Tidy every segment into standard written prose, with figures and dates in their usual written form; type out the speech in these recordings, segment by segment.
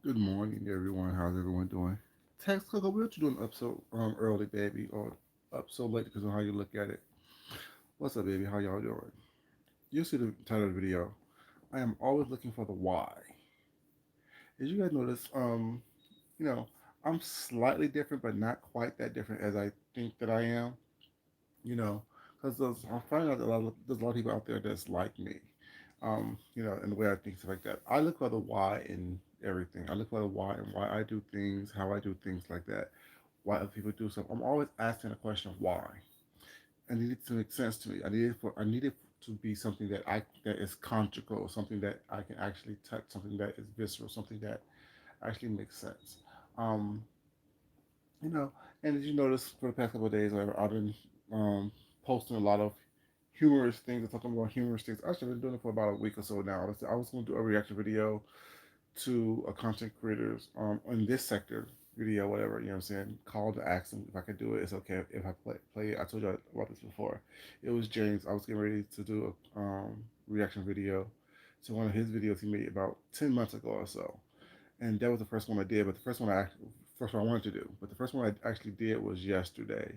Good morning, everyone. How's everyone doing? Text Coco, we're doing up so early, baby, or up so late because of how you look at it. What's up, baby? How y'all doing? You see the title of the video. I am always looking for the why. As you guys notice, you know, I'm slightly different, but not quite that different as I think that I am. You know, because I'm finding out that there's a lot of people out there that's like me. And the way I think stuff like that. I look for the why in everything. I look for the why and why I do things, how I do things like that, why other people do stuff. I'm always asking the question of why. I need it to make sense to me. I need it to be something that is conjugal, something that I can actually touch, something that is visceral, something that actually makes sense. Um, you know, and as you notice for the past couple of days, I've been um, posting a lot of humorous things and talking about humorous things. Actually, I've been doing it for about a week or so now. I was going to do a reaction video to a content creators in this sector video, whatever, you know what I'm saying, call to ask them if I could do it. It's okay if I play it. I told you about this before. It was James. I was getting ready to do a reaction video to one of his videos he made about 10 months ago or so. And that was the first one I did, but the first one I wanted to do. But the first one I actually did was yesterday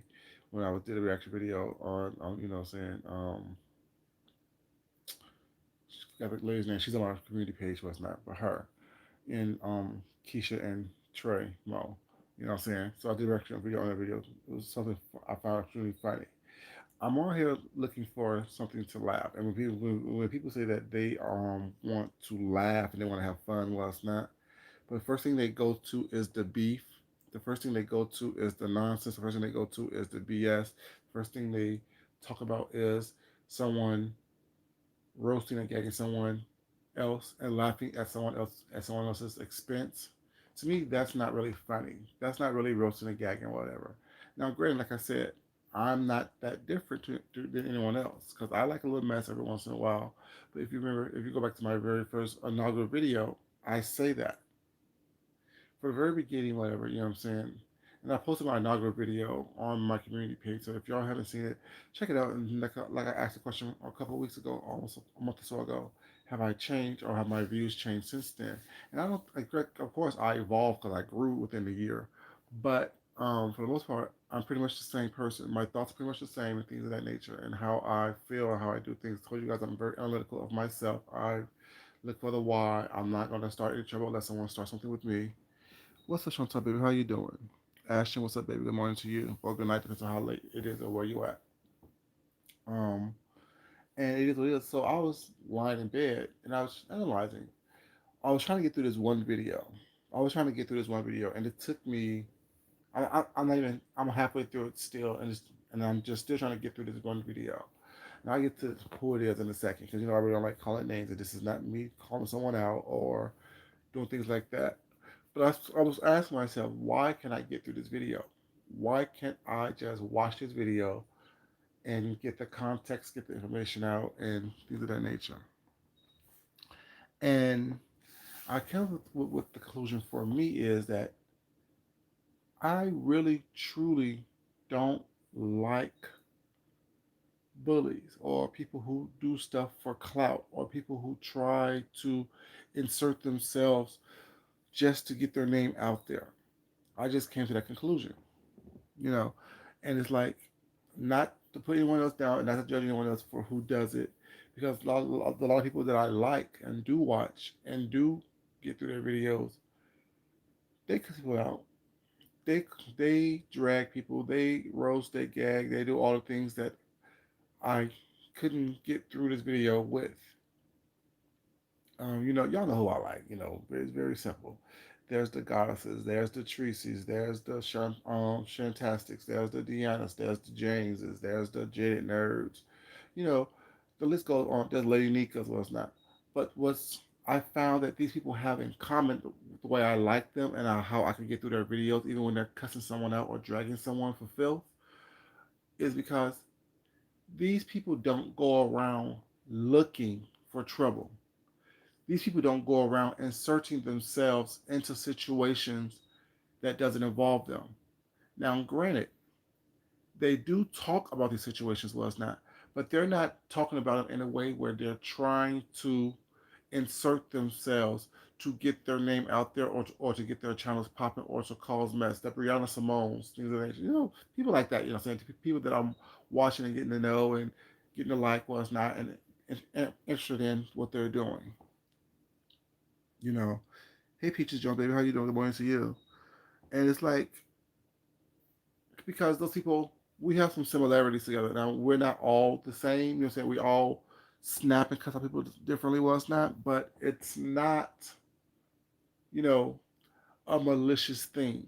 when did a reaction video on you know what I'm saying, got the lady's name. She's on our community page, was not, but her and Keisha and Trey Mo. You know what I'm saying? So I did a reaction video on that video. It was something I found really funny. I'm on here looking for something to laugh, and when people say that they want to laugh and they want to have fun, well, it's not. But the first thing they go to is the beef. The first thing they go to is the nonsense. The first thing they go to is the BS. The first thing they talk about is someone roasting and gagging someone else and laughing at someone else's expense. To me, that's not really funny. That's not really roasting and gagging, or whatever. Now, granted, like I said, I'm not that different than anyone else because I like a little mess every once in a while. But if you go back to my very first inaugural video, I say that for the very beginning, whatever, you know what I'm saying? And I posted my inaugural video on my community page. So if y'all haven't seen it, check it out. And like I asked a question a couple of weeks ago, almost a month or so ago, have I changed or have my views changed since then? And I don't, like, of course, I evolved because I grew within the year. But for the most part, I'm pretty much the same person. My thoughts are pretty much the same and things of that nature. And how I feel and how I do things. I told you guys I'm very analytical of myself. I look for the why. I'm not going to start any trouble unless someone starts something with me. What's up, Chantal, baby? How you doing? Ashton, what's up, baby? Good morning to you. Or good night, depends on how late it is or where you at. Um, and it is what it is. So I was lying in bed and I was analyzing. I was trying to get through this one video. And it took me. I'm not even. I'm halfway through it still, and I'm just still trying to get through this one video. Now I get to who it is in a second because I really don't like calling names, and this is not me calling someone out or doing things like that. But I was asking myself, why can I get through this video? Why can't I just watch this video and get the context, get the information out, and things of that nature? And I came up with the conclusion for me is that I really, truly don't like bullies or people who do stuff for clout or people who try to insert themselves just to get their name out there. I just came to that conclusion. you know. And it's like not to put anyone else down and not to judge anyone else for who does it, because a lot of people that I like and do watch and do get through their videos, they cuss people out. They they drag people, they roast, they gag, they do all the things that I couldn't get through this video with. Y'all know who I like. It's very simple. There's the goddesses, there's the Tracy's, there's the Shantastics, there's the Deannas, there's the Jameses, there's the Jaded Nerds. You know, the list goes on. There's Lady Nika's, was not. But what's I found that these people have in common the way I like them and how I can get through their videos, even when they're cussing someone out or dragging someone for filth, is because these people don't go around looking for trouble. These people don't go around inserting themselves into situations that doesn't involve them. Now, granted, they do talk about these situations, well, it's not, but they're not talking about it in a way where they're trying to insert themselves to get their name out there, or to get their channels popping, or to cause mess. That Brianna Simone's, things of that nature. People like that, saying, people that I'm watching and getting to know and getting to like what's not, and interested in what they're doing. You know, hey Peaches Jones, baby, how you doing? Good morning to you. And it's like, because those people, we have some similarities together. Now we're not all the same. What I'm saying? We all snap and cut some people differently. Well, it's not, but it's not, you know, a malicious thing.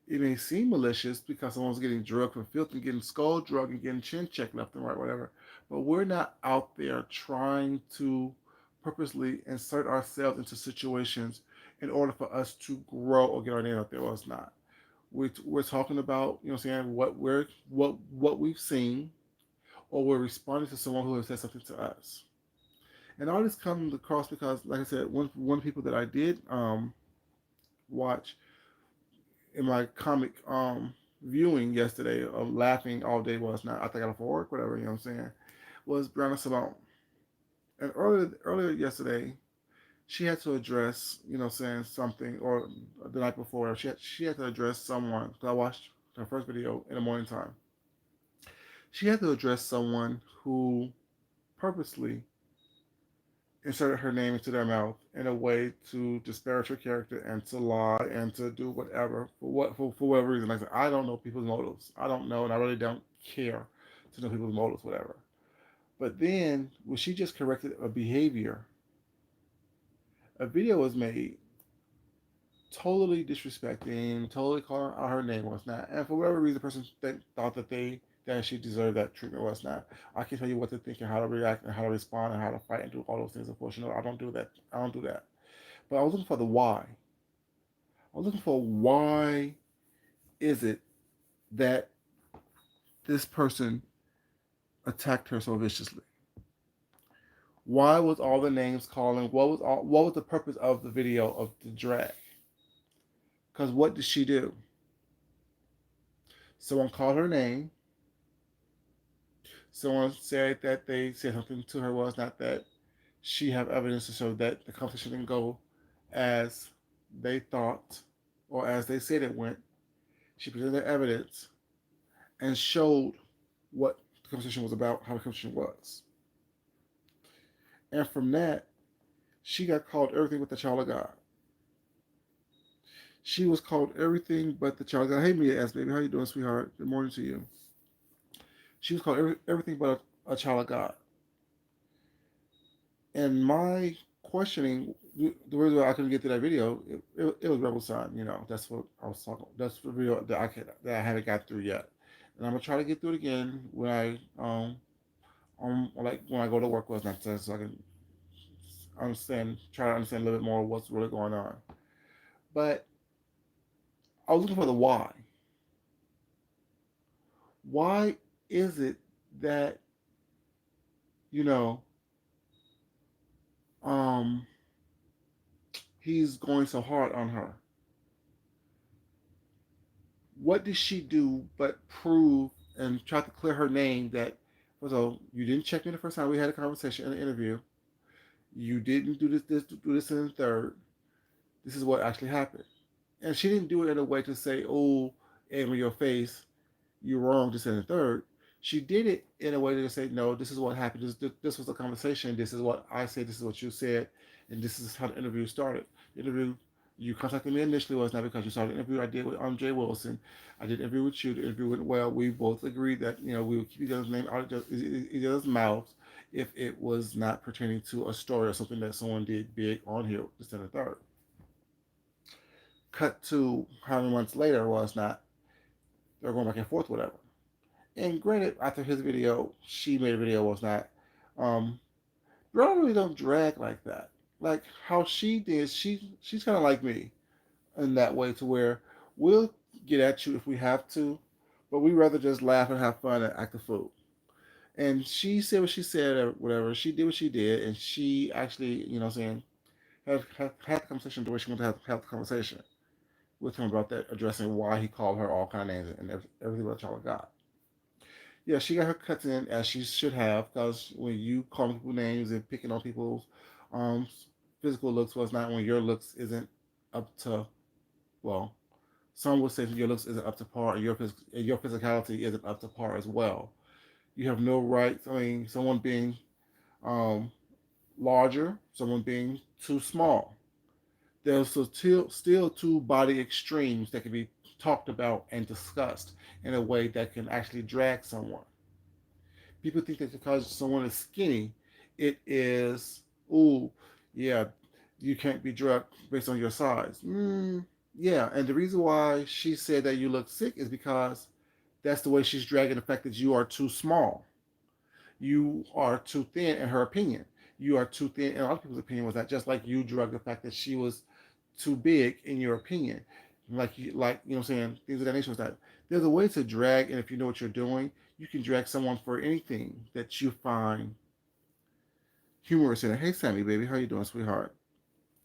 It may seem malicious because someone's getting drugged for filth and getting skull drugged and getting chin checked left and right, whatever. But we're not out there trying to purposely insert ourselves into situations in order for us to grow or get our name out there. Well, it's not. We're talking about, saying, what we've seen, or we're responding to someone who has said something to us. And all this comes across because, like I said, one of the people that I did watch in my comic viewing yesterday of laughing all day was not, I think, out of work, whatever, what I'm saying, was Brianna Simone. And earlier yesterday, she had to address, saying something, or the night before, she had to address someone. Because I watched her first video in the morning time. She had to address someone who purposely inserted her name into their mouth in a way to disparage her character and to lie and to do whatever for whatever reason. Like I said, I don't know people's motives. I don't know, and I really don't care to know people's motives, whatever. But then when she just corrected a behavior, a video was made totally disrespecting, totally calling out her name was not, and for whatever reason, the person thought that she deserved that treatment was not. I can tell you what to think and how to react and how to respond and how to fight and do all those things. Unfortunately, I don't do that. I don't do that. But I was looking for the why. I was looking for, why is it that this person attacked her so viciously? Why was all the names calling? What was the purpose of the video of the drag? Because what did she do? Someone called her name. Someone said that they said something to her, was not that she have evidence to show that the conversation didn't go as they thought or as they said it went. She presented evidence and showed what the conversation was about, how the conversation was. And from that, she got called everything but the child of God. She was called everything but the child of God. Hey, Mia S. Baby, how you doing, sweetheart? Good morning to you. She was called everything but a child of God. And my questioning, the reason why I couldn't get to that video, it was Rebel Son. That's what I was talking. That's the video that I haven't got through yet, and I'm gonna try to get through it again when like when I go to work with next time, so I can try to understand a little bit more what's really going on. But I was looking for the why. Why is it that you know um he's going so hard on her? What did she do but prove and try to clear her name that, so you didn't check me the first time we had a conversation in an interview. You didn't do this in the third. This is what actually happened. And she didn't do it in a way to say, oh, aim in your face, you're wrong, just in the third. She did it in a way to say, no, this is what happened. This was a conversation. This is what I said. This is what you said. And this is how the interview started. The interview, you contacted me initially was not because you saw the interview I did with Jay Wilson. I did an interview with you. The interview went well. We both agreed that, we would keep each other's name out of each other's mouths if it was not pertaining to a story or something that someone did big on here, this and the third. Cut to how many months later was not, they're going back and forth, whatever. And granted, after his video, she made a video was not. Um, Girl really don't drag like that. Like how she did, she's kind of like me in that way, to where we'll get at you if we have to, but we rather just laugh and have fun and act a fool. And she said what she said or whatever. She did what she did, and she actually, saying, had the conversation the way she wanted to have the conversation with him about that, addressing why he called her all kind of names and everything about y'all got. Yeah, she got her cuts in as she should have, because when you calling people names and picking on people's um physical looks was not when your looks isn't up to, well, some would say your looks isn't up to par, and your physicality isn't up to par as well. You have no right. I mean, someone being um larger, someone being too small. There's still two body extremes that can be talked about and discussed in a way that can actually drag someone. People think that because someone is skinny, it is, ooh, yeah, you can't be drugged based on your size. Yeah, and the reason why she said that you look sick is because that's the way she's dragging the fact that you are too small. You are too thin in her opinion. You are too thin in other people's opinion. Was that just like you drug the fact that she was too big in your opinion? Like you know what I'm saying, things of that nature. Was that there's a way to drag, and if you know what you're doing, you can drag someone for anything that you find humorous in it. Hey Sammy, baby, how you doing, sweetheart?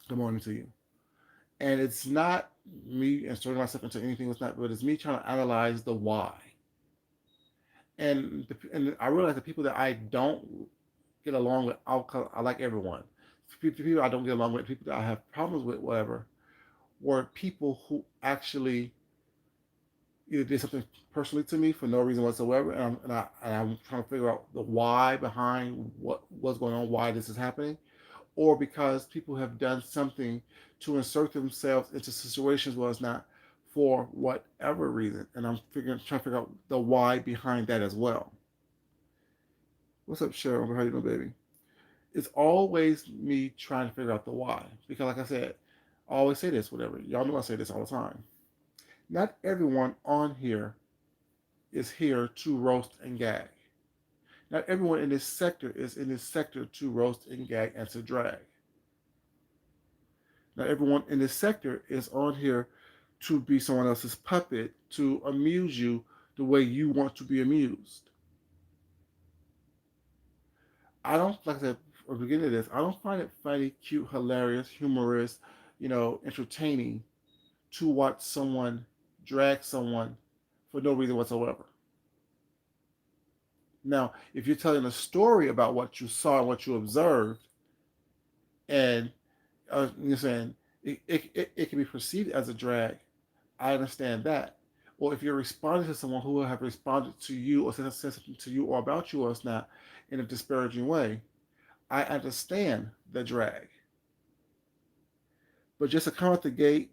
Good morning to you. And it's not me inserting myself into anything that's not, but it's me trying to analyze the why. And I realize the people that I don't get along with, I like everyone. People I don't get along with, people that I have problems with, whatever, were people who actually either did something personally to me for no reason whatsoever, and I'm trying to figure out the why behind what's going on, why this is happening, or because people have done something to insert themselves into situations where it's not for whatever reason, and trying to figure out the why behind that as well. What's up, Cheryl? How you doing, baby? It's always me trying to figure out the why. Because, like I said, I always say this, whatever. Y'all know I say this all the time. Not everyone on here is here to roast and gag. Not everyone in this sector is in this sector to roast and gag and to drag. Not everyone in this sector is on here to be someone else's puppet to amuse you the way you want to be amused. I don't, like I said at the beginning of this, I don't find it funny, cute, hilarious, humorous, entertaining to watch someone drag someone for no reason whatsoever. Now, if you're telling a story about what you saw and what you observed, and you're saying it can be perceived as a drag, I understand that. Or if you're responding to someone who will have responded to you or said something to you or about you or it's not in a disparaging way, I understand the drag. But just to come out the gate,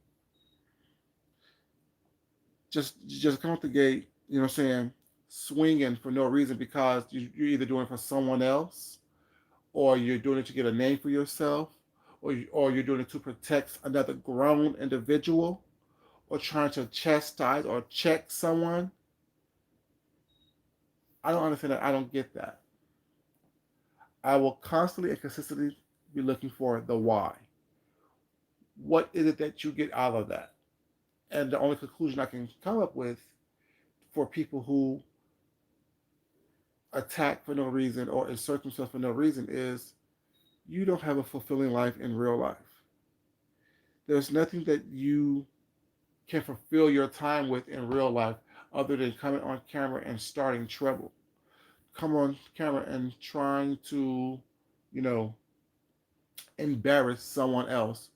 just come out the gate, you know what I'm saying, swinging for no reason because you're either doing it for someone else or you're doing it to get a name for yourself or you're doing it to protect another grown individual or trying to chastise or check someone. I don't understand that. I don't get that. I will constantly and consistently be looking for the why. What is it that you get out of that? And the only conclusion I can come up with for people who attack for no reason or insert themselves for no reason is you don't have a fulfilling life in real life. There's nothing that you can fulfill your time with in real life other than coming on camera and starting trouble. Come on camera and trying to, you know, embarrass someone else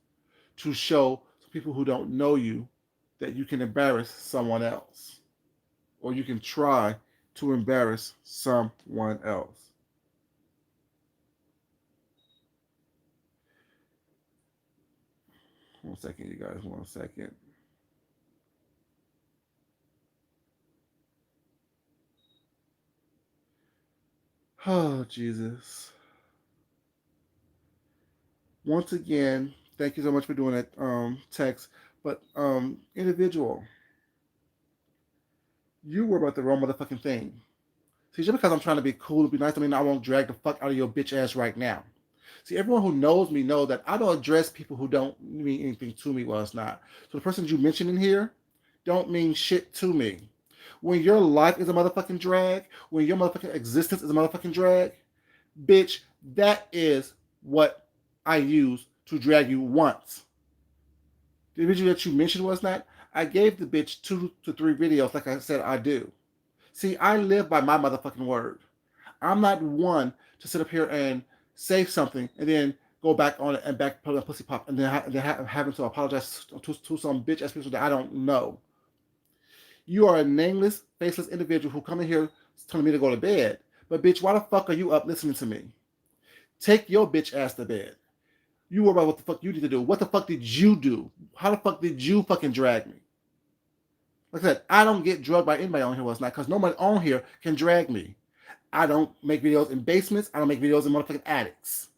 to show to people who don't know you that you can embarrass someone else or you can try to embarrass someone else. 1 second, you guys. 1 second. Oh, Jesus. Once again, thank you so much for doing that text. But individual, you were about the wrong motherfucking thing. See, just because I'm trying to be cool and be nice, I mean I won't drag the fuck out of your bitch ass right now. See, everyone who knows me know that I don't address people who don't mean anything to me. Well, it's not. So the persons you mentioned in here don't mean shit to me. When your life is a motherfucking drag, when your motherfucking existence is a motherfucking drag, bitch, that is what I use to drag you once. The video that you mentioned was not. I gave the bitch 2 to 3 videos, like I said I do. See, I live by my motherfucking word. I'm not one to sit up here and say something and then go back on it and back put a pussy pop and then, having to apologize to some bitch ass people that I don't know. You are a nameless, faceless individual who come in here telling me to go to bed. But bitch, why the fuck are you up listening to me? Take your bitch ass to bed. You worry about what the fuck you need to do. What the fuck did you do? How the fuck did you fucking drag me? Like I said, I don't get drugged by anybody on here last night because nobody on here can drag me. I don't make videos in basements. I don't make videos in motherfucking attics.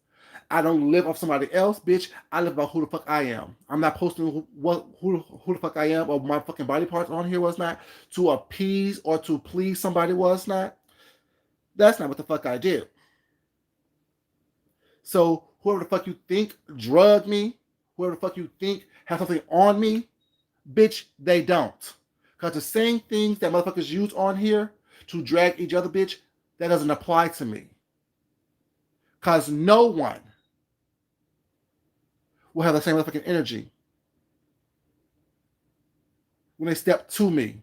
I don't live off somebody else, bitch. I live about who the fuck I am. I'm not posting who the fuck I am or my fucking body parts on here was not to appease or to please somebody was not. That's not what the fuck I do. So whoever the fuck you think drugged me, whoever the fuck you think has something on me, bitch, they don't. Because the same things that motherfuckers use on here to drag each other, bitch, that doesn't apply to me. Because no one will have the same motherfucking energy when they step to me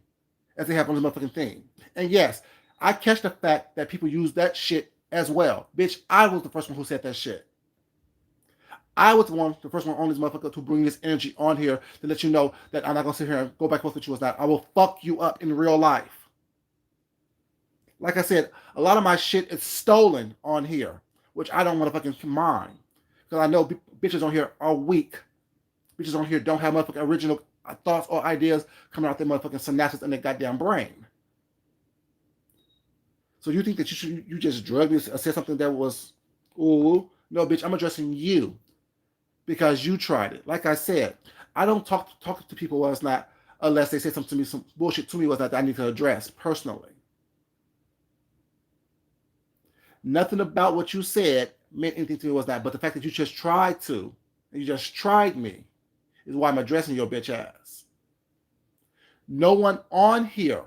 as they have on this motherfucking thing. And yes, I catch the fact that people use that shit as well. Bitch, I was the first one who said that shit. I was the first one on this motherfucker to bring this energy on here to let you know that I'm not gonna sit here and go back and forth with you as that. I will fuck you up in real life. Like I said, a lot of my shit is stolen on here, which I don't want to fucking mind. Because I know bitches on here are weak. Bitches on here don't have motherfucking original thoughts or ideas coming out their motherfucking synapses in their goddamn brain. So you think that you just drugged me or said something that was, ooh, no, bitch, I'm addressing you because you tried it. Like I said, I don't talk to people was not unless they say something to me, some bullshit to me was that I need to address personally. Nothing about what you said meant anything to me was that, but the fact that you just tried to, and you just tried me, is why I'm addressing your bitch ass. No one on here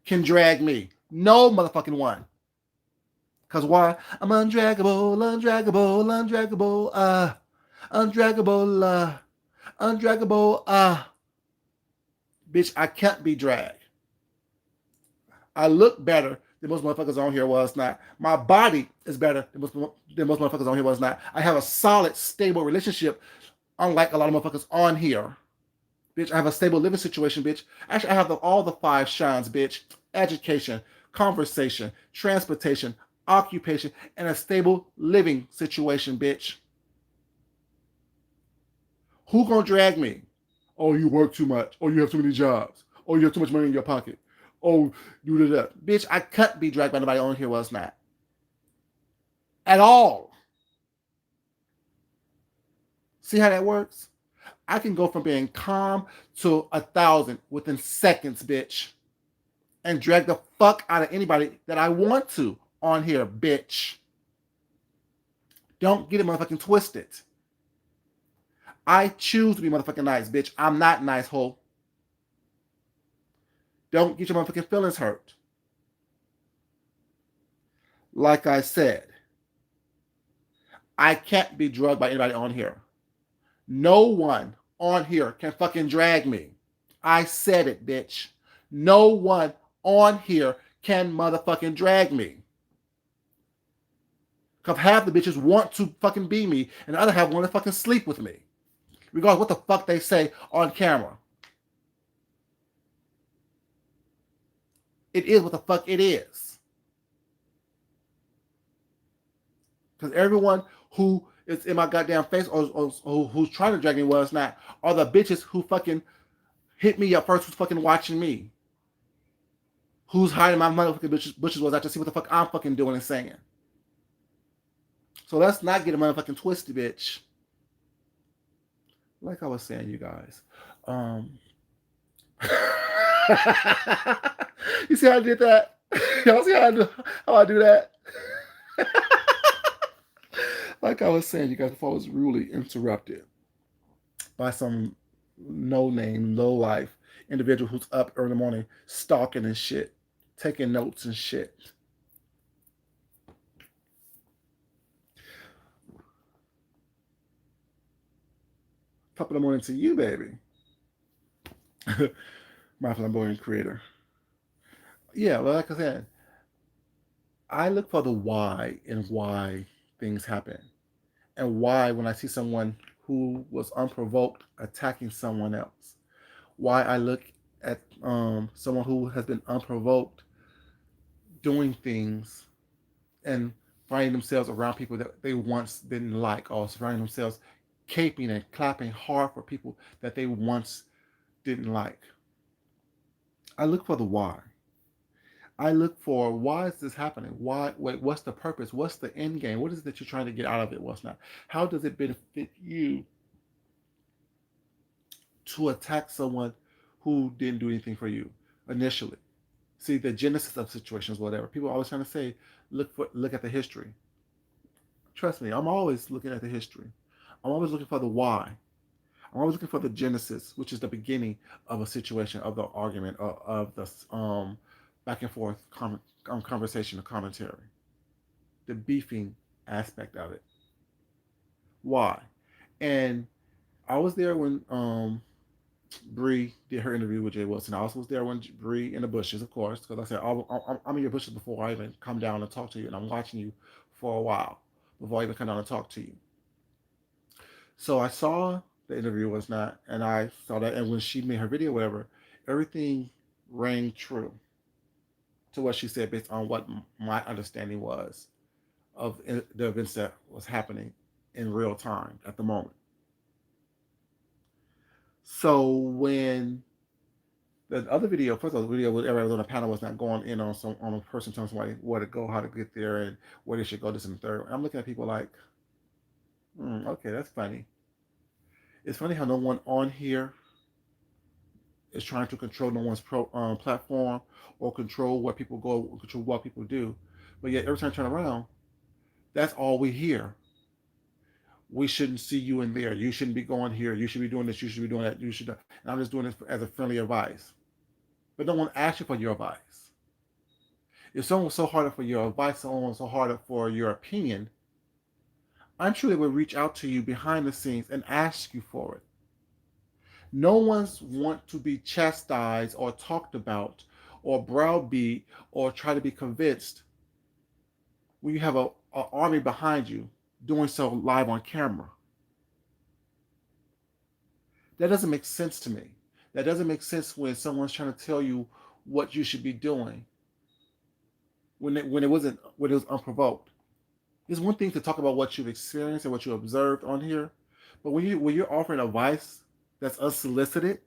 can drag me. No motherfucking one. Because why? I'm undraggable, undraggable, undraggable, undraggable, undraggable, Bitch, I can't be dragged. I look better than most motherfuckers on here was not. My body is better than most motherfuckers on here was not. I have a solid, stable relationship, unlike a lot of motherfuckers on here. Bitch, I have a stable living situation, bitch. Actually, I have all the five shines, bitch. Education, conversation, transportation, occupation, and a stable living situation, bitch. Who gonna drag me? Oh, you work too much. Oh, you have too many jobs. Oh, you have too much money in your pocket. Oh, you did that. Bitch, I can't be dragged by nobody on here was not. At all. See how that works? I can go from being calm to 1,000 within seconds, bitch. And drag the fuck out of anybody that I want to on here, bitch. Don't get it motherfucking twisted. I choose to be motherfucking nice, bitch. I'm not nice, ho. Don't get your motherfucking feelings hurt. Like I said, I can't be drugged by anybody on here. No one on here can fucking drag me. I said it, bitch. No one on here can motherfucking drag me. Because half the bitches want to fucking be me, and the other half want to fucking sleep with me. Regardless what the fuck they say on camera. It is what the fuck it is. Because everyone who is in my goddamn face or who's trying to drag me was not are the bitches who fucking hit me up first, who's fucking watching me. Who's hiding my motherfucking bushes was out to see what the fuck I'm fucking doing and saying. So let's not get a motherfucking twisty, bitch. Like I was saying, you guys. You see how I did that? Y'all see how I do that? Like I was saying, you guys, before I was rudely interrupted by some no name, low life individual who's up early in the morning stalking and shit, taking notes and shit. Top of the morning to you, baby. My flamboyant creator. Yeah, well, like I said, I look for the why and why things happen. And why, when I see someone who was unprovoked attacking someone else, why I look at someone who has been unprovoked doing things and finding themselves around people that they once didn't like, or finding themselves caping and clapping hard for people that they once didn't like. I look for the why. I look for why is this happening? Why? Wait, what's the purpose? What's the end game? What is it that you're trying to get out of it? What's not? How does it benefit you to attack someone who didn't do anything for you initially? See the genesis of situations, whatever. People are always trying to say, look at the history. Trust me, I'm always looking at the history. I'm always looking for the why. I'm always looking for the genesis, which is the beginning of a situation, of the argument, of the back and forth conversation or commentary, the beefing aspect of it. Why? And I was there when Bree did her interview with Jay Wilson. I also was there when Bree in the bushes, of course, because I said I'm in your bushes before I even come down and talk to you, and I'm watching you for a while before I even come down and talk to you. So I saw the interview was not, and I saw that, and when she made her video, whatever, everything rang true to what she said based on what my understanding was of the events that was happening in real time at the moment. So when the other video, first of all, the video where everybody was on the panel was not going in on some on a person telling somebody where to go, how to get there, and where they should go. This and the third. And I'm looking at people like, okay, that's funny. It's funny how no one on here is trying to control no one's platform or control where people go, or control what people do. But yet, every time I turn around, that's all we hear. We shouldn't see you in there. You shouldn't be going here. You should be doing this. You should be doing that. You should. And I'm just doing this as a friendly advice. But no one asks you for your advice. If someone was so hard for your advice, someone was so hard for your opinion, I'm sure they would reach out to you behind the scenes and ask you for it. No one's want to be chastised or talked about or browbeat or try to be convinced when you have a army behind you doing so live on camera. That doesn't make sense to me. That doesn't make sense when someone's trying to tell you what you should be doing when it was unprovoked. It's one thing to talk about what you've experienced and what you observed on here, but when you're offering advice that's unsolicited,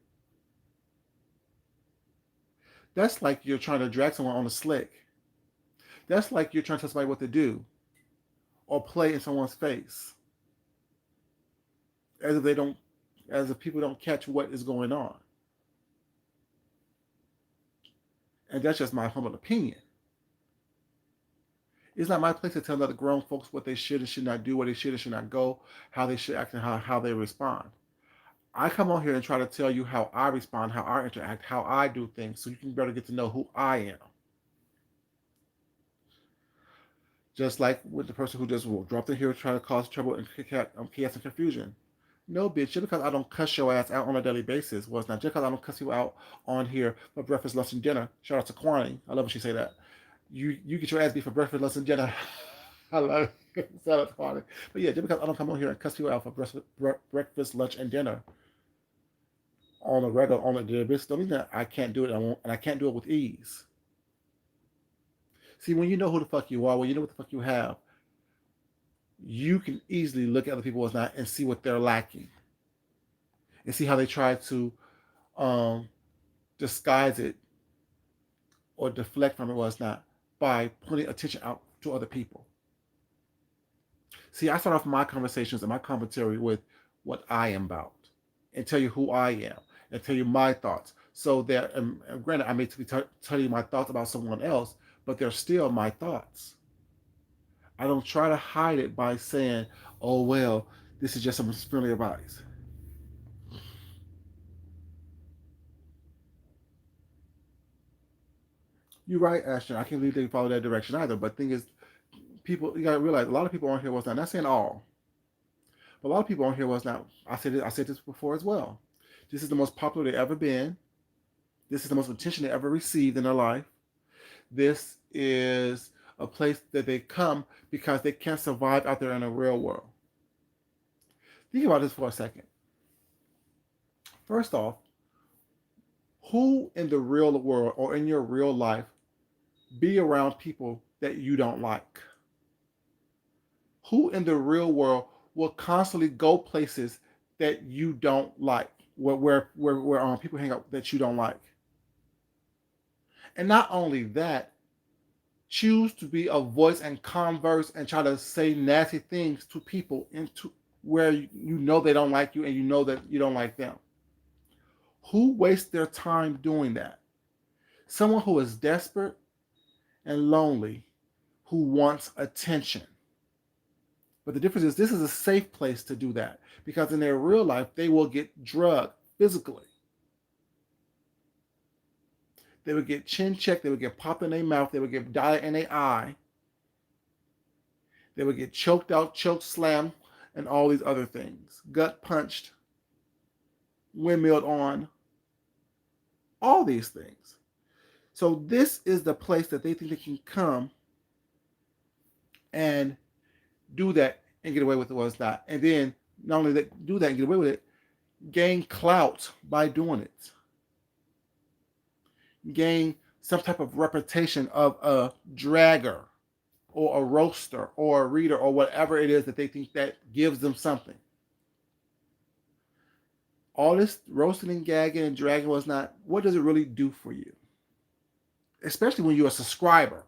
that's like you're trying to drag someone on a slick. That's like you're trying to tell somebody what to do or play in someone's face, as if they don't, as if people don't catch what is going on. And that's just my humble opinion. It's not my place to tell other grown folks what they should and should not do, where they should and should not go, how they should act, and how they respond. I come on here and try to tell you how I respond, how I interact, how I do things, so you can better get to know who I am. Just like with the person who just dropped in here trying to cause trouble and chaos and confusion. No, bitch, just because I don't cuss your ass out on a daily basis was not just because I don't cuss you out on here for breakfast, lunch, and dinner. Shout out to Kwani. I love when she say that. You get your ass beat for breakfast, lunch, and dinner. I love it. Shout out to Kwani. But yeah, just because I don't come on here and cuss you out for breakfast, lunch, and dinner on a regular, on a daily basis, don't mean that I can't do it and I can't do it with ease. See, when you know who the fuck you are, when you know what the fuck you have, you can easily look at other people as not and see what they're lacking and see how they try to um, disguise it or deflect from it was not by putting attention out to other people. See, I start off my conversations and my commentary with what I am about and tell you who I am and tell you my thoughts. So that, and granted, I may be telling you my thoughts about someone else, but they're still my thoughts. I don't try to hide it by saying, oh, well, this is just some friendly advice. You're right, Ashton. I can't believe they follow that direction either. But the thing is, people, you got to realize a lot of people on here was not saying all, but a lot of people on here was not. I said this before as well. This is the most popular they ever been. This is the most attention they ever received in their life. This is a place that they come because they can't survive out there in the real world. Think about this for a second. First off, who in the real world or in your real life be around people that you don't like? Who in the real world will constantly go places that you don't like, where people hang out that you don't like? And not only that, choose to be a voice and converse and try to say nasty things to people into where you know they don't like you and you know that you don't like them. Who wastes their time doing that? Someone who is desperate and lonely, who wants attention. But the difference is this is a safe place to do that because in their real life, they will get drugged physically. They would get chin checked, they would get popped in their mouth, they would get dye in their eye, they would get choked out, choke slammed, and all these other things. Gut punched, windmilled on, all these things. So this is the place that they think they can come and do that and get away with what's not. And then not only that, do that and get away with it, gain clout by doing it. Gain some type of reputation of a dragger or a roaster or a reader or whatever it is that they think that gives them something. All this roasting and gagging and dragging was not, what does it really do for you? Especially when you're a subscriber.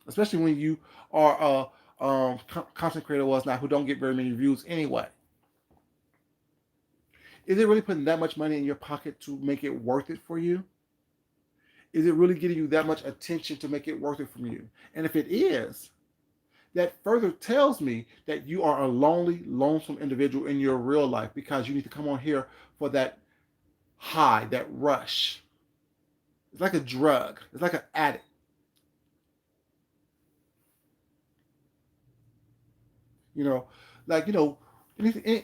Especially when you are a content creator was not who don't get very many views anyway. Is it really putting that much money in your pocket to make it worth it for you? Is it really getting you that much attention to make it worth it from you? And if it is, that further tells me that you are a lonely, lonesome individual in your real life because you need to come on here for that high, that rush. It's like a drug. It's like an addict. You know, like,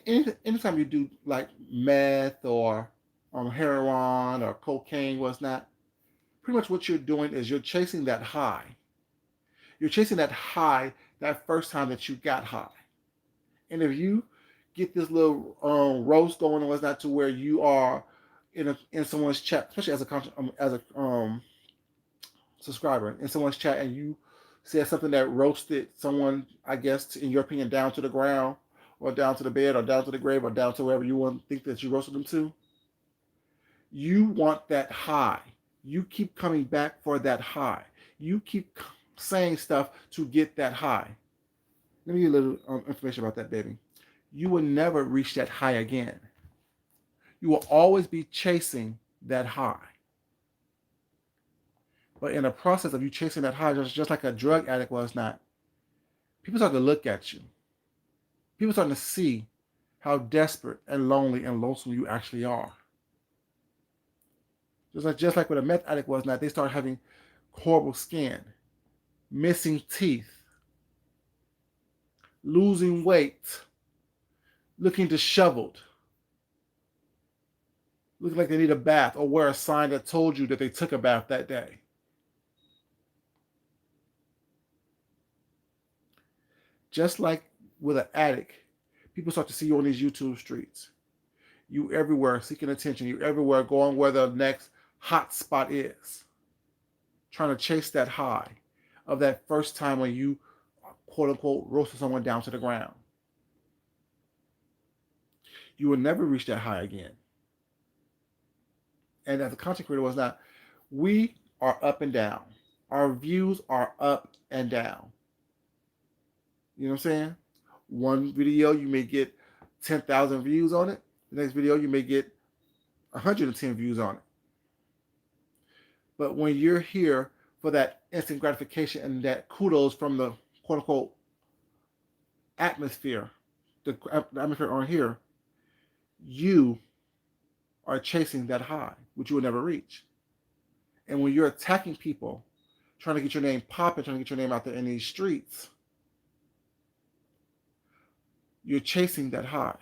anytime you do like meth or heroin or cocaine, what's not, pretty much what you're doing is you're chasing that high. You're chasing that high that first time that you got high. And if you get this little roast going on, what's not, to where you are in someone's chat, especially as a subscriber in someone's chat, and you said something that roasted someone, I guess, in your opinion, down to the ground or down to the bed or down to the grave or down to wherever you want to think that you roasted them to, you want that high. You keep coming back for that high. You keep saying stuff to get that high. Let me give you a little information about that, baby. You will never reach that high again. You will always be chasing that high. But in the process of you chasing that high, just like a drug addict was not, people start to look at you. People starting to see how desperate and lonely and lonesome you actually are. Just like what a meth addict was not, they start having horrible skin, missing teeth, losing weight, looking disheveled, looking like they need a bath or wear a sign that told you that they took a bath that day. Just like with an addict, people start to see you on these YouTube streets. You everywhere seeking attention. You everywhere going where the next hot spot is. Trying to chase that high of that first time when you, quote unquote, roasted someone down to the ground. You will never reach that high again. And as a content creator was not, we are up and down. Our views are up and down. You know what I'm saying? One video, you may get 10,000 views on it. The next video, you may get 110 views on it. But when you're here for that instant gratification and that kudos from the quote unquote atmosphere, the atmosphere on here, you are chasing that high, which you will never reach. And when you're attacking people, trying to get your name popping, trying to get your name out there in these streets, you're chasing that high.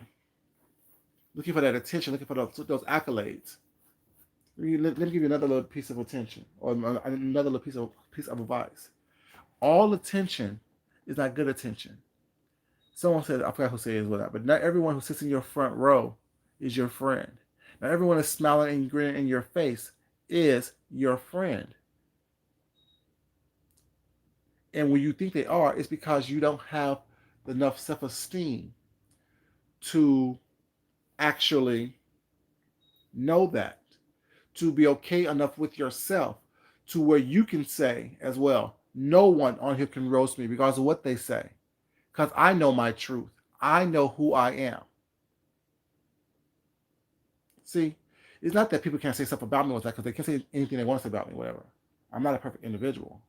Looking for that attention, looking for those accolades. Let me give you another little piece of attention or another little piece of advice. All attention is not good attention. Someone said, I forgot who said it, whatnot, but not everyone who sits in your front row is your friend. Not everyone is smiling and grinning in your face is your friend. And when you think they are, it's because you don't have enough self esteem to actually know that, to be okay enough with yourself to where you can say as well, no one on here can roast me because of what they say. Because I know my truth. I know who I am. See, it's not that people can't say stuff about me like that because they can say anything they want to say about me, whatever. I'm not a perfect individual.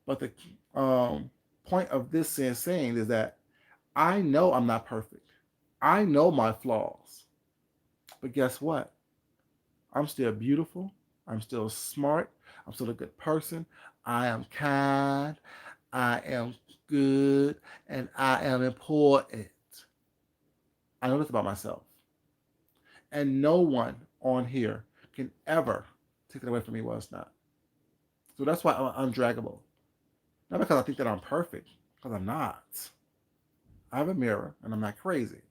But the point of this saying is that I know I'm not perfect. I know my flaws. But guess what? I'm still beautiful. I'm still smart. I'm still a good person. I am kind. I am good. And I am important. I know this about myself. And no one on here can ever take it away from me what it's not. So that's why I'm undraggable. Not because I think that I'm perfect, because I'm not. I have a mirror and I'm not crazy.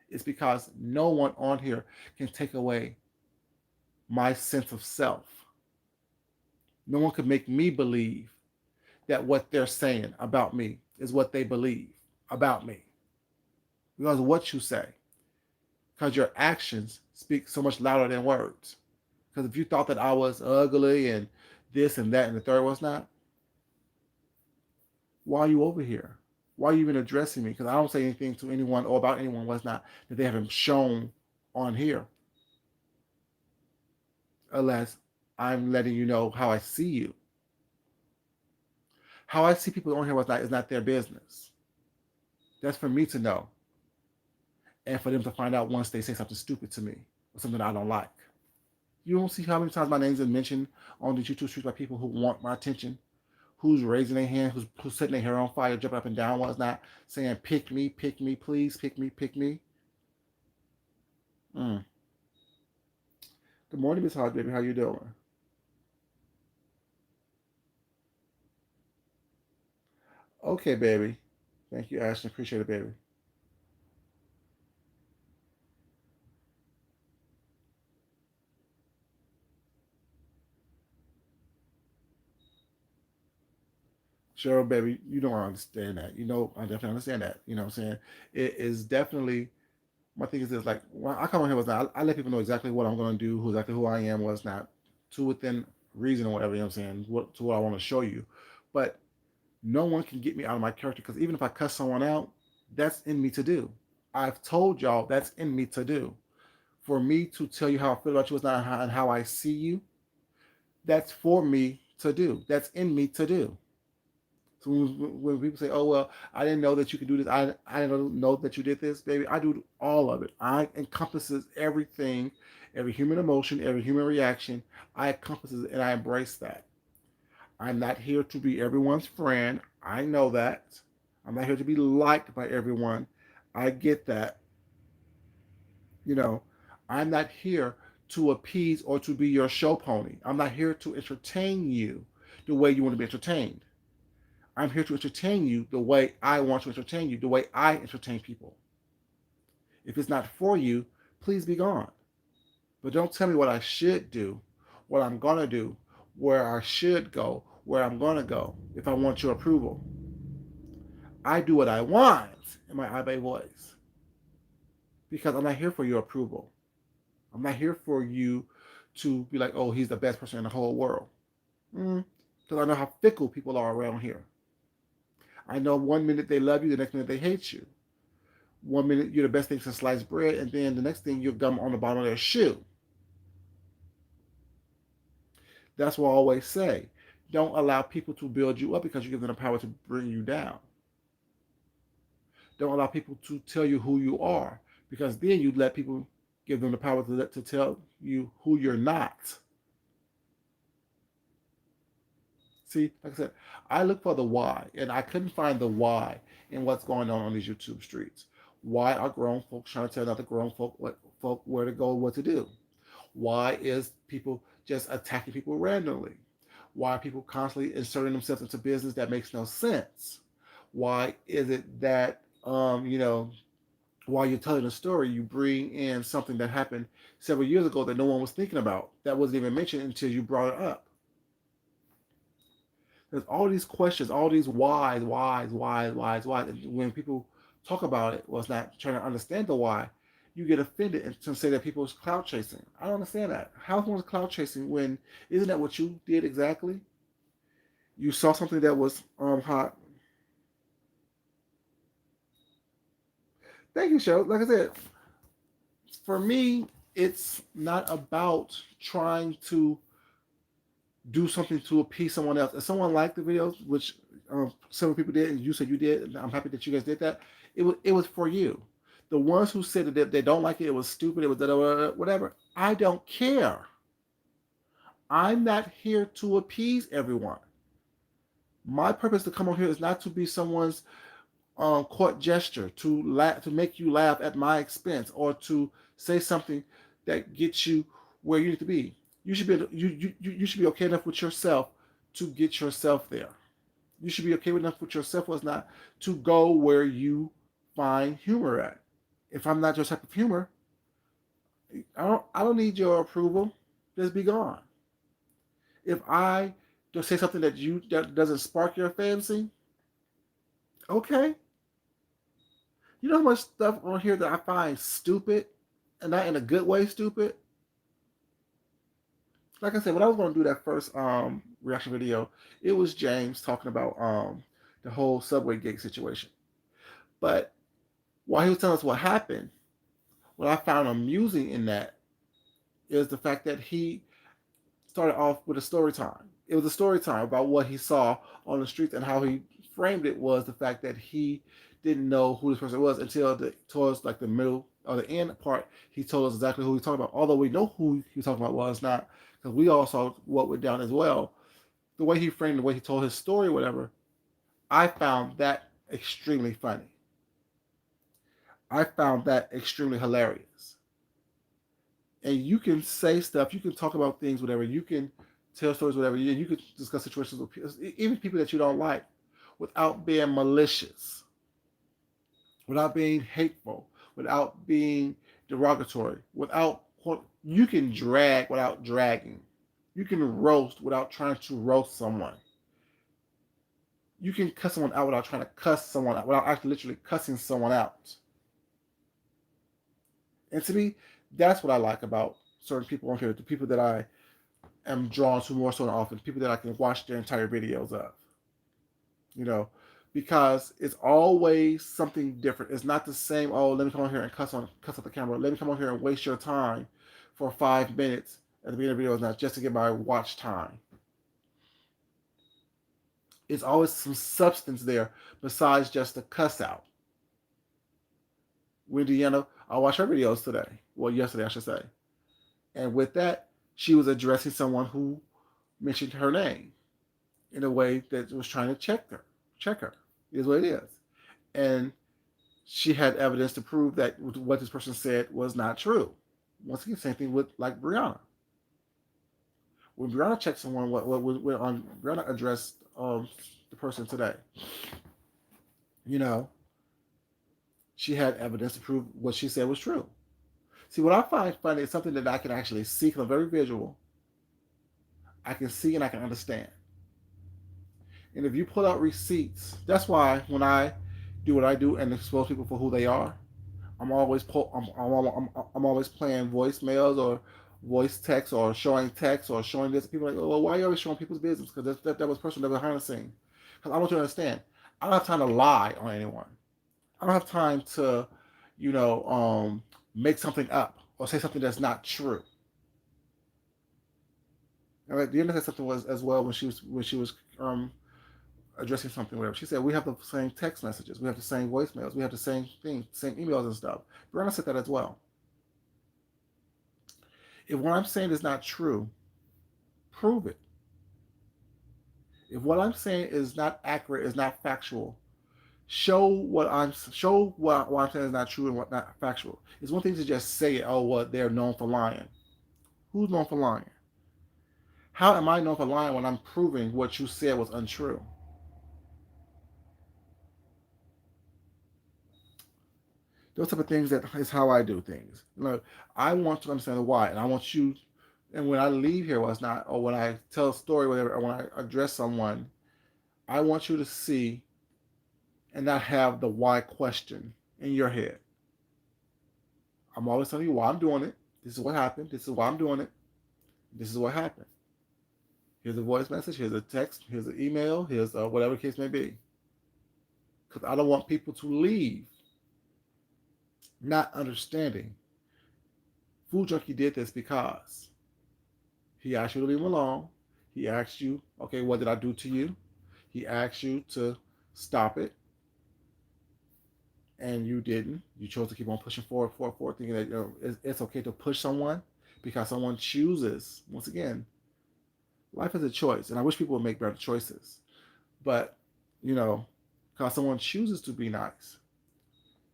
It's because no one on here can take away my sense of self. No one could make me believe that what they're saying about me is what they believe about me. Because of what you say. Because your actions speak so much louder than words. Because if you thought that I was ugly and this and that and the third was not, why are you over here? Why are you even addressing me? Because I don't say anything to anyone or about anyone was not that they haven't shown on here. Unless I'm letting you know how I see you. How I see people on here was not is not their business. That's for me to know. And for them to find out once they say something stupid to me or something I don't like. You don't see how many times my name's been mentioned on the YouTube streets by people who want my attention, who's raising their hand, who's setting their hair on fire, jumping up and down, what's not, saying, pick me, please, pick me, pick me. Mm. Good morning, Miss Hot Baby. How you doing? Okay, baby. Thank you, Ashton. Appreciate it, baby. Cheryl, baby, you know I understand that. You know I definitely understand that. You know what I'm saying? It is definitely my thing is this like when I come on here was not I let people know exactly what I'm gonna do, who exactly who I am, what's not to within reason or whatever, you know what I'm saying, what to what I want to show you. But no one can get me out of my character because even if I cuss someone out, that's in me to do. I've told y'all that's in me to do. For me to tell you how I feel about you is not how, and how I see you, that's for me to do. That's in me to do. So when people say, "Oh well, I didn't know that you could do this. I didn't know that you did this, baby," I do all of it. I encompasses everything, every human emotion, every human reaction. I encompasses and I embrace that. I'm not here to be everyone's friend. I know that. I'm not here to be liked by everyone. I get that. You know, I'm not here to appease or to be your show pony. I'm not here to entertain you the way you want to be entertained. I'm here to entertain you the way I want to entertain you, the way I entertain people. If it's not for you, please be gone. But don't tell me what I should do, what I'm going to do, where I should go, where I'm going to go, if I want your approval. I do what I want in my Ibe voice because I'm not here for your approval. I'm not here for you to be like, oh, he's the best person in the whole world. Because I know how fickle people are around here. I know one minute they love you, the next minute they hate you. One minute you're the best thing since sliced bread, and then the next thing you're gum on the bottom of their shoe. That's what I always say. Don't allow people to build you up because you give them the power to bring you down. Don't allow people to tell you who you are because then you let people give them the power to tell you who you're not. See, like I said, I look for the why, and I couldn't find the why in what's going on these YouTube streets. Why are grown folks trying to tell other grown folk where to go, what to do? Why is people just attacking people randomly? Why are people constantly inserting themselves into business that makes no sense? Why is it that while you're telling a story, you bring in something that happened several years ago that no one was thinking about, that wasn't even mentioned until you brought it up? There's all these questions, all these whys. And when people talk about it, well, it's not trying to understand the why, you get offended and say that people's cloud chasing. I don't understand that. How someone's cloud chasing when isn't that what you did exactly? You saw something that was hot. Thank you, show. Like I said, for me, it's not about trying to do something to appease someone else. If someone liked the videos, which several people did, and you said you did, and I'm happy that you guys did that. It was for you. The ones who said that they don't like it, it was stupid, it was whatever. I don't care. I'm not here to appease everyone. My purpose to come on here is not to be someone's court gesture, to make you laugh at my expense, or to say something that gets you where you need to be. You should be you should be okay enough with yourself to get yourself there. You should be okay enough with yourself was not to go where you find humor at. If I'm not your type of humor, I don't need your approval. Just be gone. If I just say something that doesn't spark your fancy, okay. You know how much stuff on here that I find stupid, and not in a good way stupid. Like I said, when I was going to do that first reaction video, it was James talking about the whole subway gate situation. But while he was telling us what happened, what I found amusing in that is the fact that he started off with a story time. It was a story time about what he saw on the streets, and how he framed it was the fact that he didn't know who this person was until towards like the middle or the end part. He told us exactly who he was talking about. Although we know who he was talking about was not, because we all saw what went down as well. The way he framed, the way he told his story, whatever, I found that extremely funny. I found that extremely hilarious. And you can say stuff, you can talk about things, whatever. You can tell stories, whatever. You can discuss situations with people, even people that you don't like, without being malicious, without being hateful, without being derogatory, without you can drag without dragging. You can roast without trying to roast someone. You can cuss someone out without trying to cuss someone out, without actually literally cussing someone out. And to me, that's what I like about certain people on here, the people that I am drawn to more so than often, people that I can watch their entire videos of. You know, because it's always something different. It's not the same, oh, let me come on here and cuss at the camera. Let me come on here and waste your time for 5 minutes at the beginning of the video, is not just to get my watch time. It's always some substance there besides just a cuss out. Wendy Yano, I watched her videos today. Well, yesterday, I should say. And with that, she was addressing someone who mentioned her name in a way that was trying to check her. Check her is what it is. And she had evidence to prove that what this person said was not true. Once again, same thing with like Brianna. When Brianna checked someone, what on Brianna addressed the person today, you know, she had evidence to prove what she said was true. See, what I find funny is something that I can actually see, because I'm very visual. I can see and I can understand. And if you pull out receipts, that's why when I do what I do and expose people for who they are, I'm always I'm always playing voicemails or voice text or showing text or showing this. People are like, well, why are you always showing people's business? Because that was personal, that was behind the scene. Because I want you to understand, I don't have time to lie on anyone. I don't have time to, make something up or say something that's not true. And like, the internet something was as well when she was addressing something, whatever. She said we have the same text messages, we have the same voicemails, we have the same thing, same emails and stuff. Brianna said that as well. If what I'm saying is not true, prove it. If what I'm saying is not accurate, is not factual, show what I'm saying is not true and what not factual. It's one thing to just say it. Oh, what they're known for lying. Who's known for lying? How am I known for lying when I'm proving what you said was untrue? Those type of things that is how I do things. I want to understand the why, and I want you. And when I leave here, was not, or when I tell a story, whatever, or when I address someone, I want you to see and not have the why question in your head. I'm always telling you why I'm doing it. This is what happened. This is why I'm doing it. This is what happened. Here's a voice message. Here's a text. Here's an email. Here's whatever the case may be. Because I don't want people to leave not understanding. Food Junkie did this because he asked you to leave him alone. He asked you, okay, what did I do to you? He asked you to stop it, and you didn't. You chose to keep on pushing forward, thinking that it's okay to push someone because someone chooses. Once again, life is a choice, and I wish people would make better choices. But because someone chooses to be nice,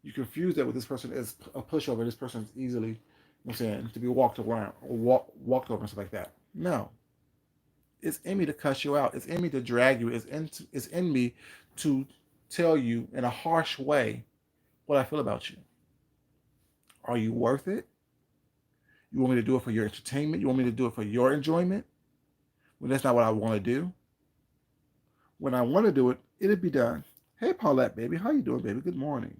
you confuse that with this person is a pushover. This person is easily, to be walked around or walked over and stuff like that. No, it's in me to cuss you out. It's in me to drag you. It's in me to tell you in a harsh way what I feel about you. Are you worth it? You want me to do it for your entertainment? You want me to do it for your enjoyment? Well, that's not what I want to do. When I want to do it, it'll be done. Hey, Paulette, baby. How you doing, baby? Good morning.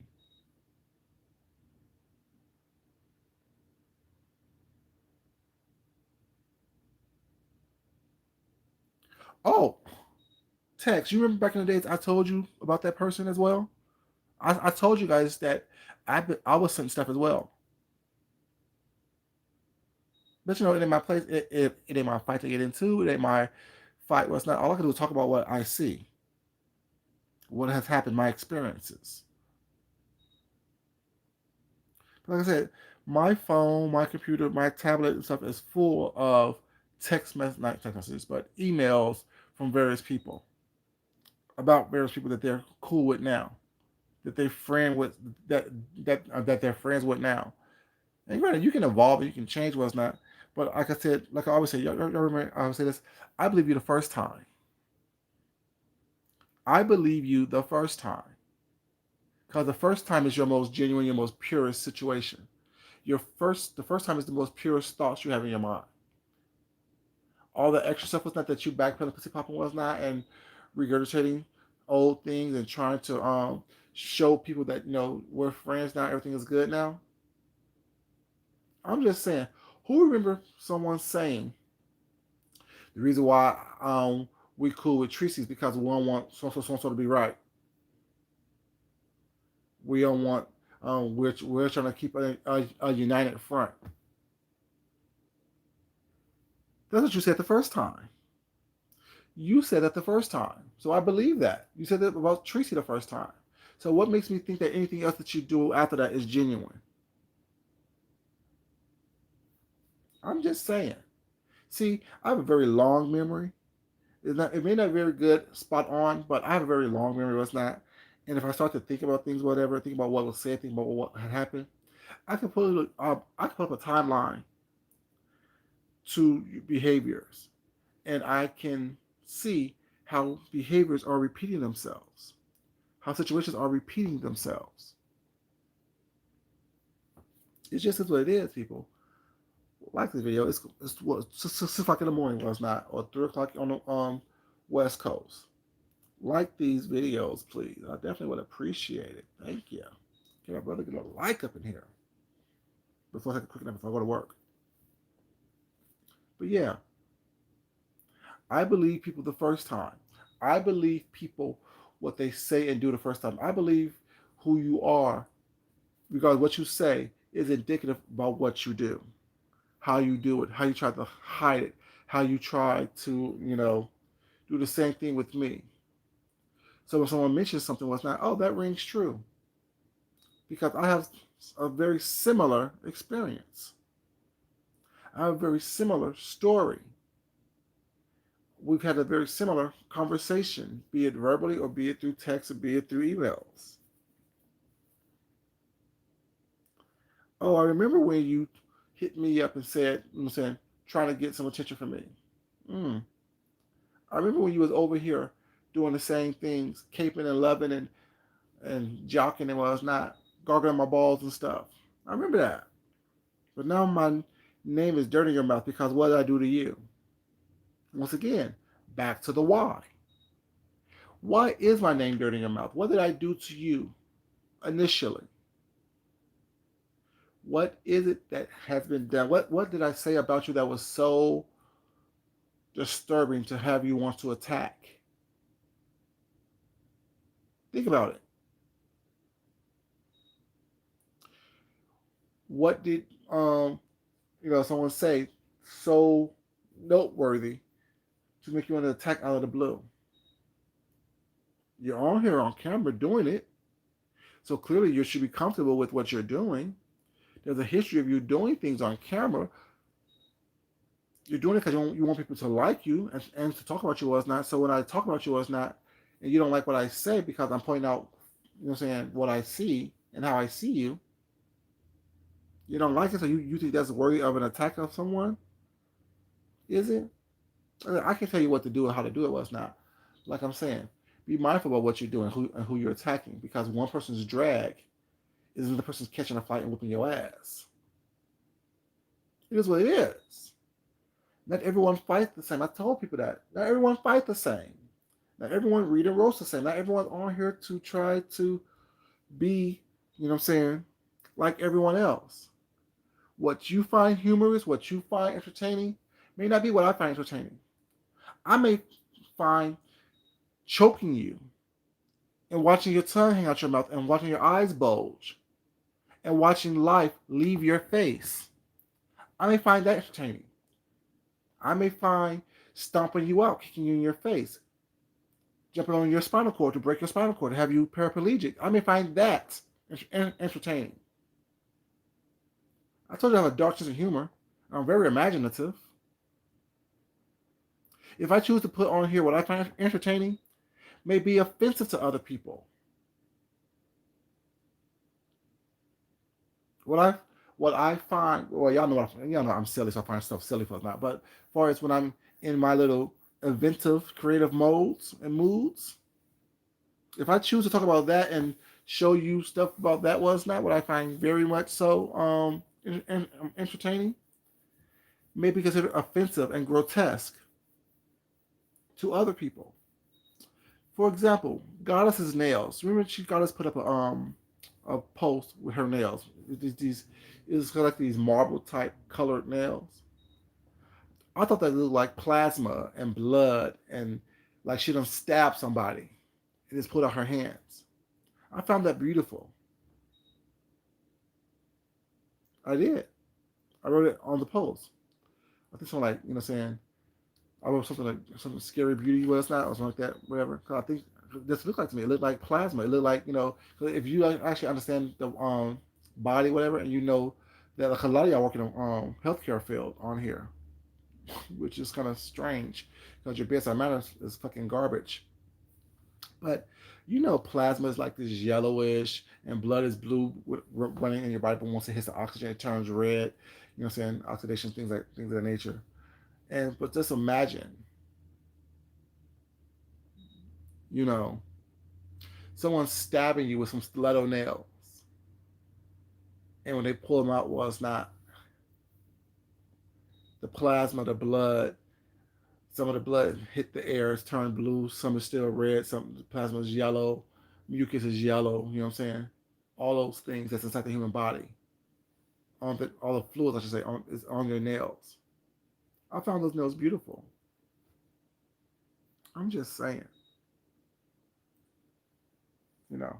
Oh, Tex, you remember back in the days I told you about that person as well? I told you guys that I was sent stuff as well. But it ain't my place. It ain't my fight to get into. It ain't my fight. What's not. All I can do is talk about what I see, what has happened, my experiences. Like I said, my phone, my computer, my tablet and stuff is full of not text messages, but emails from various people about various people that they're cool with now, that they friend with, that they're friends with now. And granted, you can evolve and you can change what's not. But like I said, like I always say, y'all remember I always say this. I believe you the first time. I believe you the first time. Because the first time is your most genuine, your most purest situation. The first time is the most purest thoughts you have in your mind. All the extra stuff was not that you backpedaling, pussy popping was not, and regurgitating old things and trying to show people that we're friends now, everything is good now. I'm just saying, who remember someone saying the reason why we cool with Tracy is because we don't want so to be right. We don't want we're trying to keep a united front. That's what you said the first time. You said that the first time. So I believe that. You said that about Tracy the first time. So what makes me think that anything else that you do after that is genuine? I'm just saying. See, I have a very long memory. It may not be very good, spot on, but I have a very long memory. It's not. And if I start to think about things, whatever, think about what was said, think about what had happened, I can put up a timeline to behaviors, and I can see how behaviors are repeating themselves, how situations are repeating themselves. It's just what it is, people. Like this video, it's what 6 o'clock in the morning was not, or 3 o'clock on the West Coast. Like these videos, please. I definitely would appreciate it. Thank you. Get my brother get a like up in here before I take a quick nap before I go to work. But yeah, I believe people the first time. I believe people what they say and do the first time. I believe who you are, because what you say is indicative about what you do, how you do it, how you try to hide it, how you try to, do the same thing with me. So when someone mentions something was not, oh, that rings true. Because I have a very similar experience. I have a very similar story. We've had a very similar conversation, be it verbally or be it through text or be it through emails. Oh, I remember when you hit me up and said, trying to get some attention from me. Mm. I remember when you was over here doing the same things, caping and loving and jocking and was not gargling my balls and stuff. I remember that. But now my name is dirt in your mouth because what did I do to you? Once again, back to the why. Why is my name dirt in your mouth? What did I do to you initially? What is it that has been done? What did I say about you that was so disturbing to have you want to attack? Think about it. What did someone say so noteworthy to make you want to attack out of the blue? You're on here on camera doing it, so clearly you should be comfortable with what you're doing. There's a history of you doing things on camera. You're doing it because you want people to like you and to talk about you as not. So when I talk about you as not, and you don't like what I say because I'm pointing out, what I see and how I see you, you don't like it, so you think that's worthy of an attack of someone? Is it? I can tell you what to do and how to do it, what's not. Like I'm saying, be mindful of what you're doing and who you're attacking because one person's drag is another person's catching a fight and whooping your ass. It is what it is. Not everyone fights the same. I told people that. Not everyone fights the same. Not everyone read and roast the same. Not everyone's on here to try to be, like everyone else. What you find humorous, what you find entertaining, may not be what I find entertaining. I may find choking you and watching your tongue hang out your mouth and watching your eyes bulge and watching life leave your face. I may find that entertaining. I may find stomping you out, kicking you in your face, jumping on your spinal cord to break your spinal cord, to have you paraplegic. I may find that entertaining. I told you I have a dark sense of humor. I'm very imaginative. If I choose to put on here what I find entertaining, may be offensive to other people. What I find, well, y'all know I'm silly, so I find stuff silly for not. But as far as when I'm in my little inventive, creative modes and moods, if I choose to talk about that and show you stuff about that was not what I find very much so entertaining, may be considered offensive and grotesque to other people. For example, Goddess's nails. Remember, Goddess put up a post with her nails. It's like these marble type colored nails. I thought they looked like plasma and blood and like she done stabbed somebody and just put out her hands. I found that beautiful. I did. I wrote it on the post. I think something like, saying, I wrote something like something scary beauty was not or something like that, whatever. Cause I think this looked like to me. It looked like plasma. It looked like if you actually understand the body, whatever, and you know that like a lot of y'all work in the healthcare field on here, which is kind of strange because your bedside manner is fucking garbage. But plasma is like this yellowish, and blood is blue running in your body. But once it hits the oxygen, it turns red. Oxidation, things of that nature. But just imagine, you know, someone stabbing you with some stiletto nails, and when they pull them out, well, it's not the plasma, the blood. Some of the blood hit the air, it's turned blue. Some is still red. Some the plasma is yellow. Mucus is yellow. You know what I'm saying? All those things that's inside the human body, all the fluids, I should say, is on your nails. I found those nails beautiful. I'm just saying, you know,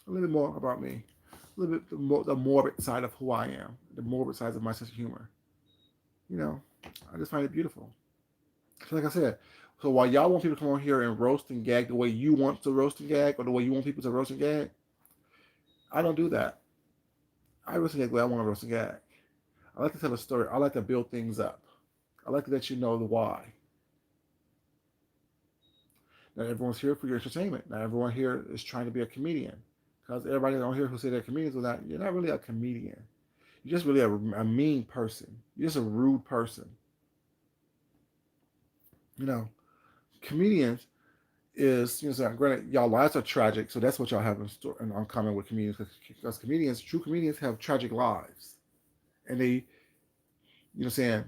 a little bit more about me, a little bit the morbid side of who I am, the morbid side of my sense of humor. I just find it beautiful. So like I said, so while y'all want people to come on here and roast and gag the way you want to roast and gag, or the way you want people to roast and gag, I don't do that. I roast and gag the way I want to roast and gag. I like to tell a story. I like to build things up. I like to let you know the why. Not everyone's here for your entertainment. Not everyone here is trying to be a comedian. Because everybody on here who say they're comedians, you're not really a comedian. You're just really a mean person. You're just a rude person. You know, comedians is, so granted, y'all lives are tragic, so that's what y'all have in common with comedians. Because comedians, true comedians, have tragic lives, and they, saying,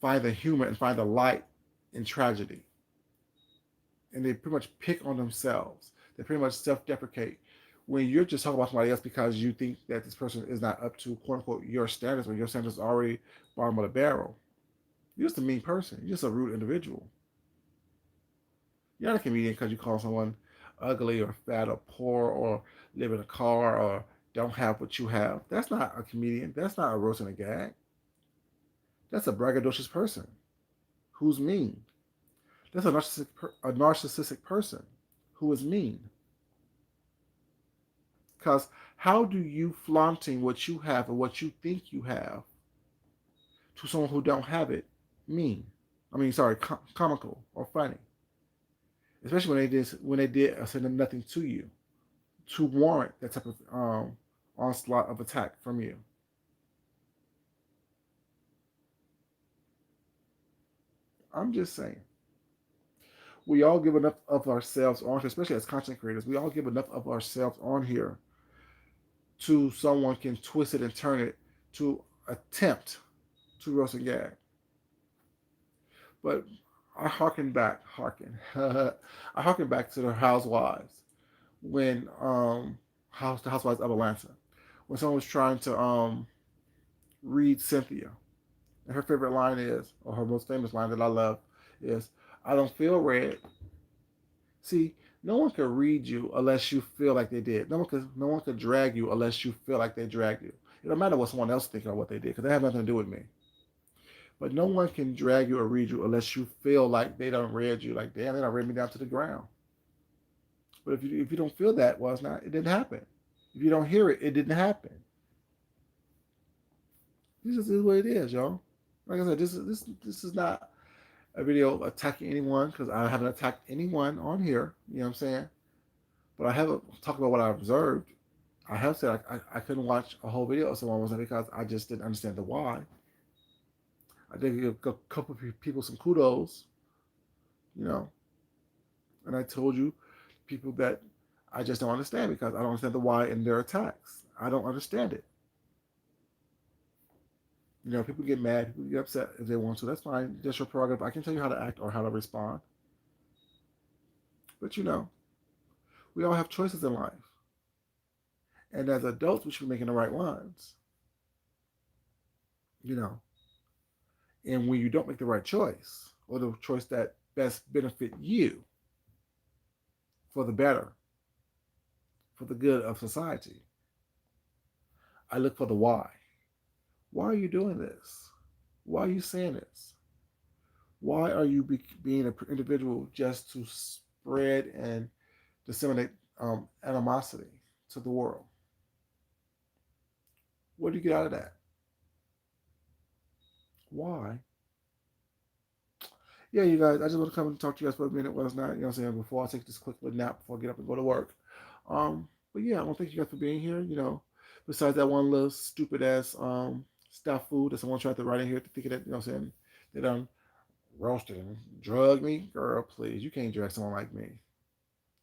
find the humor and find the light in tragedy, and they pretty much pick on themselves. They pretty much self-deprecate. When you're just talking about somebody else because you think that this person is not up to quote unquote your standards, when your standards are already bottom of the barrel, you're just a mean person. You're just a rude individual. You're not a comedian because you call someone ugly or fat or poor or live in a car or don't have what you have. That's not a comedian. That's not a roast and a gag. That's a braggadocious person who's mean. That's a narcissistic person who is mean. Because how do you flaunting what you have or what you think you have to someone who don't have it mean? I mean, sorry, comical or funny. Especially when they did said nothing to you to warrant that type of onslaught of attack from you. I'm just saying. We all give enough of ourselves on here, especially as content creators. We all give enough of ourselves on here to someone can twist it and turn it to attempt to roast and gag. But I harken back to the housewives when the housewives of Atlanta, when someone was trying to read Cynthia, and her favorite line is, or her most famous line that I love is, "I don't feel red." See, no one can read you unless you feel like they did. No one could drag you unless you feel like they dragged you. It don't matter what someone else thinking or what they did, because they have nothing to do with me. But no one can drag you or read you unless you feel like they don't read you. Like, damn, they don't read me down to the ground. But if you don't feel that, well, it's not. It didn't happen. If you don't hear it, it didn't happen. This is what it is, y'all. Like I said, this is not a video attacking anyone because I haven't attacked anyone on here. You know what I'm saying? But I haven't talked about what I observed. I have said I couldn't watch a whole video of someone wasn't because I just didn't understand the why. I did give a couple of people some kudos, you know, and I told you people that I just don't understand because I don't understand the why in their attacks. I don't understand it. People get mad, people get upset if they want to. That's fine. That's your prerogative. I can tell you how to act or how to respond. But we all have choices in life. And as adults, we should be making the right ones. You know. And when you don't make the right choice, or the choice that best benefit you for the better, for the good of society, I look for the why. Why are you doing this? Why are you saying this? Why are you being an individual just to spread and disseminate animosity to the world? What do you get out of that? Why? Yeah, you guys, I just want to come and talk to you guys for a minute. Well, it's not, before I take this quick little nap before I get up and go to work. But yeah, I want to thank you guys for being here. Besides that one little stupid ass stuff food that someone tried to write in here to think that, they done roasted and drug me. Girl, please, you can't drag someone like me.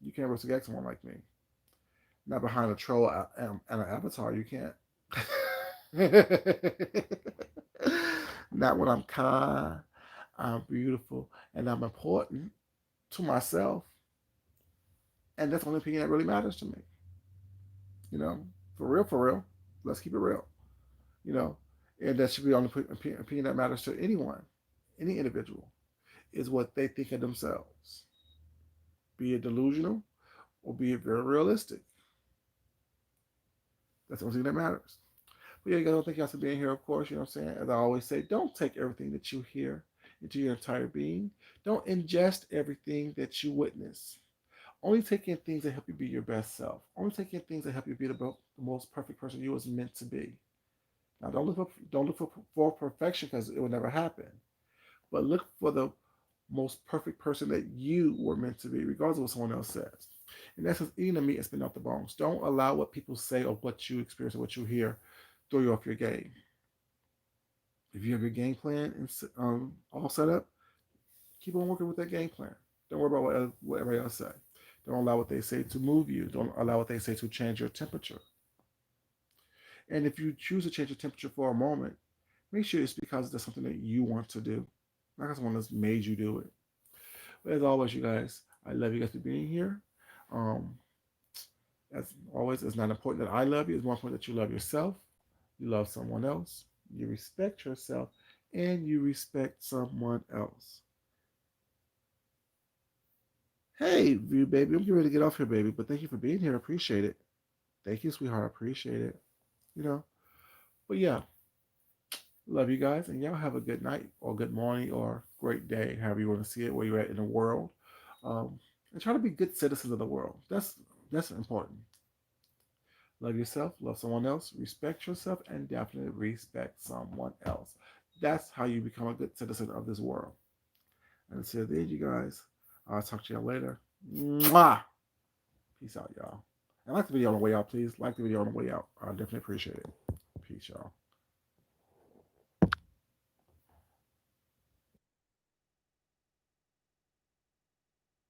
You can't roast and gag someone like me. Not behind a troll and an avatar, you can't. Not when I'm kind, I'm beautiful, and I'm important to myself. And that's the only opinion that really matters to me. You know, for real, for real. Let's keep it real. You know, and that should be the only opinion that matters to anyone, any individual, is what they think of themselves. Be it delusional or be it very realistic. That's the only thing that matters. But yeah, you guys, thank you guys for being here, of course. You know what I'm saying? As I always say, don't take everything that you hear into your entire being. Don't ingest everything that you witness. Only take in things that help you be your best self. Only take in things that help you be the most perfect person you was meant to be. Now, don't look for perfection because it will never happen. But look for the most perfect person that you were meant to be, regardless of what someone else says. And that's just eating the meat and spitting out the bones. Don't allow what people say or what you experience or what you hear throw you off your game. If you have your game plan and all set up, keep on working with that game plan. Don't worry about what everybody else say. Don't allow what they say to move you. Don't allow what they say to change your temperature. And if you choose to change your temperature for a moment, make sure it's because there's something that you want to do, not because someone has made you do it. But as always, you guys, I love you guys for being here. Um, as always, it's not important that I love you. It's more important that you love yourself, you love someone else, you respect yourself, and you respect someone else. Hey, view baby, I'm getting ready to get off here, baby. But thank you for being here. I appreciate it. Thank you, sweetheart. I appreciate it. You know. But yeah, love you guys, and y'all have a good night or good morning or great day, however you want to see it, where you're at in the world. And try to be good citizens of the world. That's important. Love yourself, love someone else, respect yourself, and definitely respect someone else. That's how you become a good citizen of this world. And until then, you guys, I'll talk to y'all later. Mwah! Peace out, y'all. And like the video on the way out, please. Like the video on the way out. I definitely appreciate it. Peace, y'all.